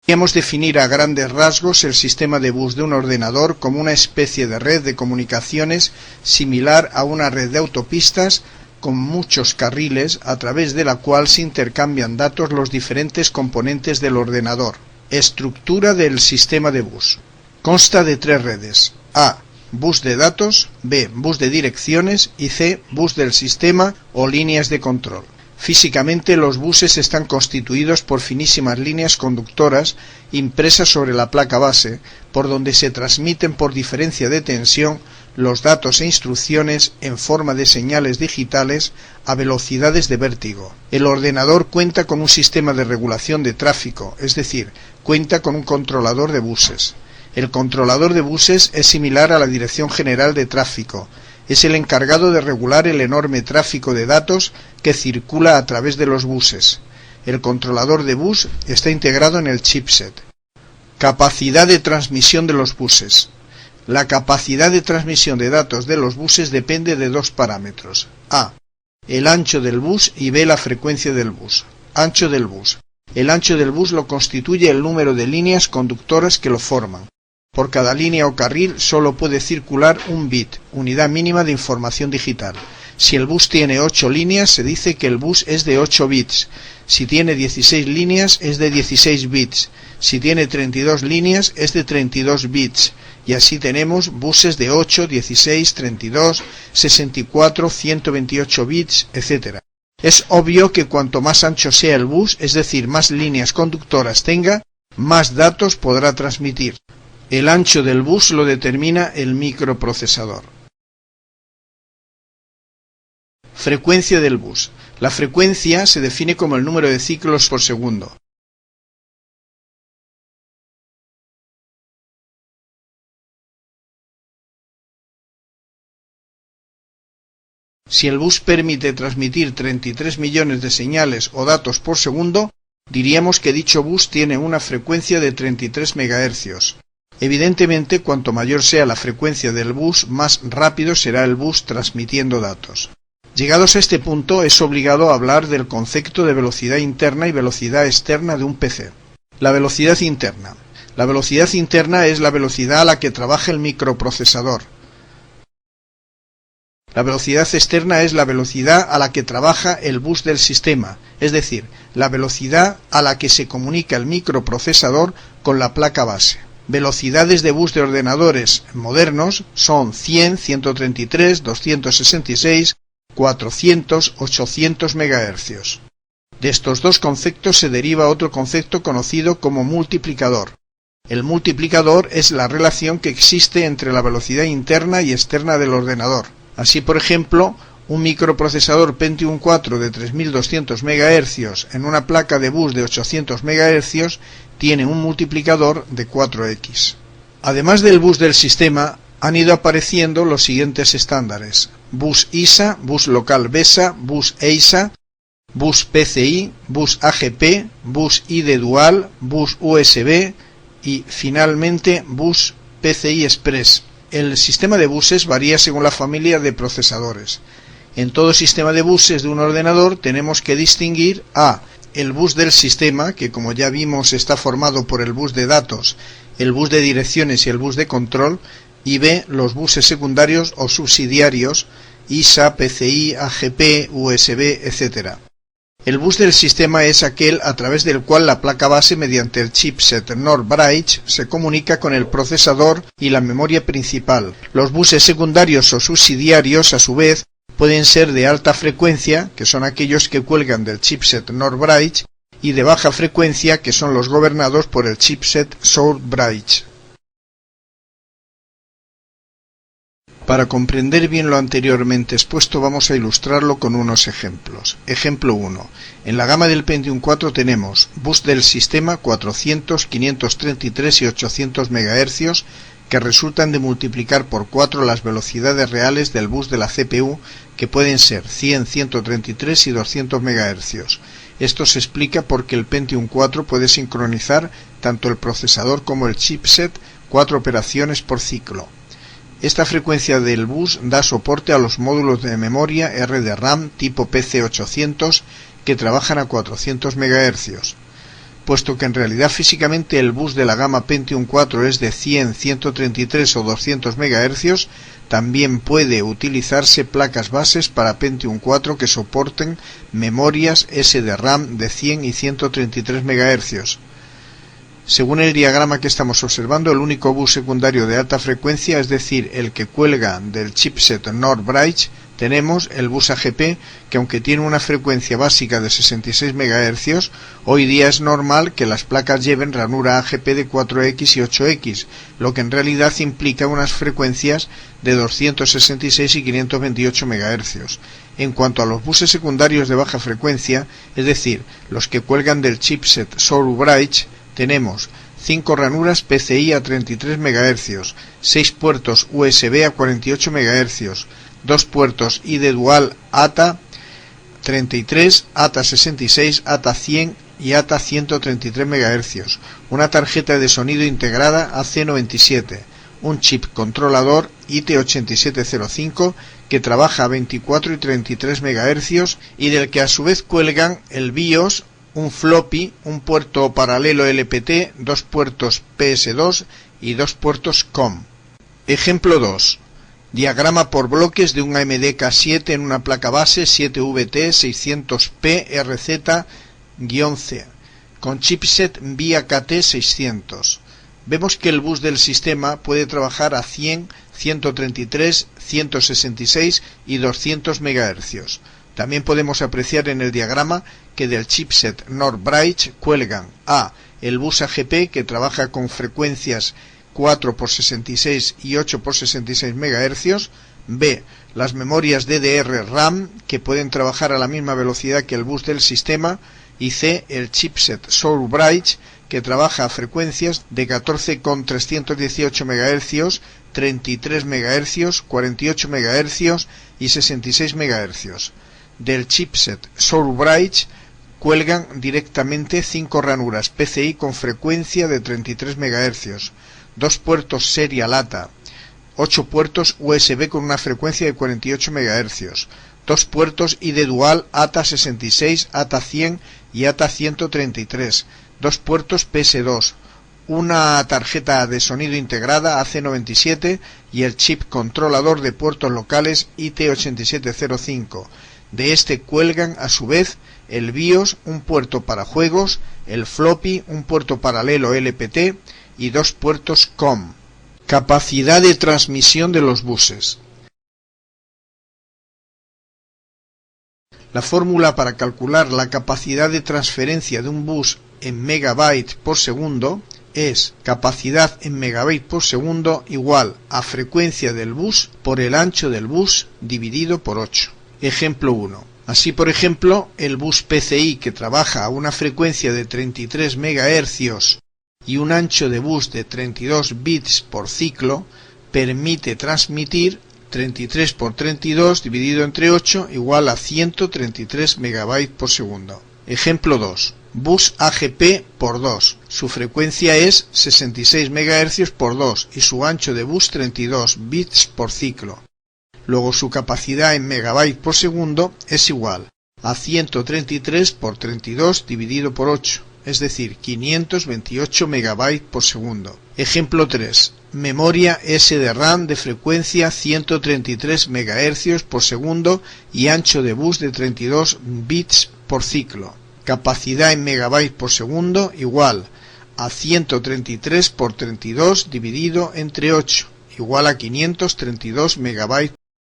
Podríamos definir a grandes rasgos el sistema de bus de un ordenador como una especie de red de comunicaciones similar a una red de autopistas con muchos carriles a través de la cual se intercambian datos los diferentes componentes del ordenador. Estructura del sistema de bus. Consta de tres redes: A, bus de datos; B, bus de direcciones; y C, bus del sistema o líneas de control. Físicamente, los buses están constituidos por finísimas líneas conductoras impresas sobre la placa base, por donde se transmiten por diferencia de tensión los datos e instrucciones en forma de señales digitales a velocidades de vértigo. El ordenador cuenta con un sistema de regulación de tráfico, es decir, cuenta con un controlador de buses. El controlador de buses es similar a la Dirección General de Tráfico. Es el encargado de regular el enorme tráfico de datos que circula a través de los buses. El controlador de bus está integrado en el chipset. Capacidad de transmisión de los buses. La capacidad de transmisión de datos de los buses depende de dos parámetros: A, el ancho del bus, y B, la frecuencia del bus. Ancho del bus. El ancho del bus lo constituye el número de líneas conductoras que lo forman. Por cada línea o carril solo puede circular un bit, unidad mínima de información digital. Si el bus tiene 8 líneas, se dice que el bus es de 8 bits. Si tiene 16 líneas, es de 16 bits. Si tiene 32 líneas, es de 32 bits. Y así tenemos buses de 8, 16, 32, 64, 128 bits, etc. Es obvio que cuanto más ancho sea el bus, es decir, más líneas conductoras tenga, más datos podrá transmitir. El ancho del bus lo determina el microprocesador. Frecuencia del bus. La frecuencia se define como el número de ciclos por segundo. Si el bus permite transmitir 33 millones de señales o datos por segundo, diríamos que dicho bus tiene una frecuencia de 33 MHz. Evidentemente, cuanto mayor sea la frecuencia del bus, más rápido será el bus transmitiendo datos. Llegados a este punto, es obligado hablar del concepto de velocidad interna y velocidad externa de un PC. La velocidad interna. La velocidad interna es la velocidad a la que trabaja el microprocesador. La velocidad externa es la velocidad a la que trabaja el bus del sistema, es decir, la velocidad a la que se comunica el microprocesador con la placa base. Velocidades de bus de ordenadores modernos son 100, 133, 266, 400, 800 MHz. De estos dos conceptos se deriva otro concepto conocido como multiplicador. El multiplicador es la relación que existe entre la velocidad interna y externa del ordenador. Así, por ejemplo, un microprocesador Pentium 4 de 3200 MHz en una placa de bus de 800 MHz tiene un multiplicador de 4x. Además del bus del sistema, han ido apareciendo los siguientes estándares: bus ISA, bus local BESA, bus EISA, bus PCI, bus AGP, bus ID dual, bus USB y finalmente bus PCI Express. El sistema de buses varía según la familia de procesadores. En todo sistema de buses de un ordenador tenemos que distinguir a el bus del sistema, que como ya vimos está formado por el bus de datos, el bus de direcciones y el bus de control, y B, los buses secundarios o subsidiarios, ISA, PCI, AGP, USB, etc. El bus del sistema es aquel a través del cual la placa base, mediante el chipset NOR Bridge, se comunica con el procesador y la memoria principal. Los buses secundarios o subsidiarios, a su vez, pueden ser de alta frecuencia, que son aquellos que cuelgan del chipset NOR Bridge, y de baja frecuencia, que son los gobernados por el chipset South Bridge. Para comprender bien lo anteriormente expuesto, vamos a ilustrarlo con unos ejemplos. Ejemplo 1. En la gama del Pentium 4 tenemos bus del sistema 400, 533 y 800 MHz, que resultan de multiplicar por 4 las velocidades reales del bus de la CPU, que pueden ser 100, 133 y 200 MHz. Esto se explica porque el Pentium 4 puede sincronizar tanto el procesador como el chipset 4 operaciones por ciclo. Esta frecuencia del bus da soporte a los módulos de memoria RDRAM tipo PC800 que trabajan a 400 MHz. puesto que en realidad físicamente el bus de la gama Pentium 4 es de 100, 133 o 200 MHz, también puede utilizarse placas bases para Pentium 4 que soporten memorias SDRAM de 100 y 133 MHz. Según el diagrama que estamos observando, el único bus secundario de alta frecuencia, es decir, el que cuelga del chipset NOR Bridge, tenemos el bus AGP, que aunque tiene una frecuencia básica de 66 MHz, hoy día es normal que las placas lleven ranura AGP de 4X y 8X, lo que en realidad implica unas frecuencias de 266 y 528 MHz. En cuanto a los buses secundarios de baja frecuencia, es decir, los que cuelgan del chipset SOUR Bridge, tenemos 5 ranuras PCI a 33 MHz, 6 puertos USB a 48 MHz, 2 puertos ID Dual ATA 33, ATA 66, ATA 100 y ATA 133 MHz, una tarjeta de sonido integrada AC97, un chip controlador IT8705 que trabaja a 24 y 33 MHz y del que a su vez cuelgan el BIOS, un floppy, un puerto paralelo LPT, 2 puertos PS2 y 2 puertos COM. Ejemplo 2. Diagrama por bloques de un AMD K7 en una placa base 7VT600P RZ-C con chipset vía KT600. Vemos que el bus del sistema puede trabajar a 100, 133, 166 y 200 MHz. También podemos apreciar en el diagrama que del chipset NOR Bridge cuelgan a. el bus AGP, que trabaja con frecuencias 4x66 y 8x66 MHz, b. las memorias DDR-RAM, que pueden trabajar a la misma velocidad que el bus del sistema, y c. el chipset SOUR Bridge, que trabaja a frecuencias de 14,318 MHz, 33 MHz, 48 MHz y 66 MHz. Del chipset SOUR Bridge cuelgan directamente 5 ranuras PCI con frecuencia de 33 MHz, 2 puertos Serial ATA, 8 puertos USB con una frecuencia de 48 MHz, 2 puertos ID Dual ATA 66, ATA 100 y ATA 133, 2 puertos PS2, una tarjeta de sonido integrada AC97 y el chip controlador de puertos locales IT8705. De este cuelgan a su vez el BIOS, un puerto para juegos, el floppy, un puerto paralelo LPT y 2 puertos COM. Capacidad de transmisión de los buses. La fórmula para calcular la capacidad de transferencia de un bus en megabytes por segundo es capacidad en megabytes por segundo igual a frecuencia del bus por el ancho del bus dividido por 8. Ejemplo 1. Así, por ejemplo, el bus PCI, que trabaja a una frecuencia de 33 MHz y un ancho de bus de 32 bits por ciclo, permite transmitir 33 por 32 dividido entre 8 igual a 133 MB por segundo. Ejemplo 2. Bus AGP por 2. Su frecuencia es 66 MHz por 2 y su ancho de bus 32 bits por ciclo. Luego su capacidad en megabytes por segundo es igual a 133 por 32 dividido por 8, es decir, 528 MB por segundo. Ejemplo 3. Memoria SDRAM de frecuencia 133 MHz por segundo y ancho de bus de 32 bits por ciclo. Capacidad en megabytes por segundo igual a 133 por 32 dividido entre 8, igual a 532 MB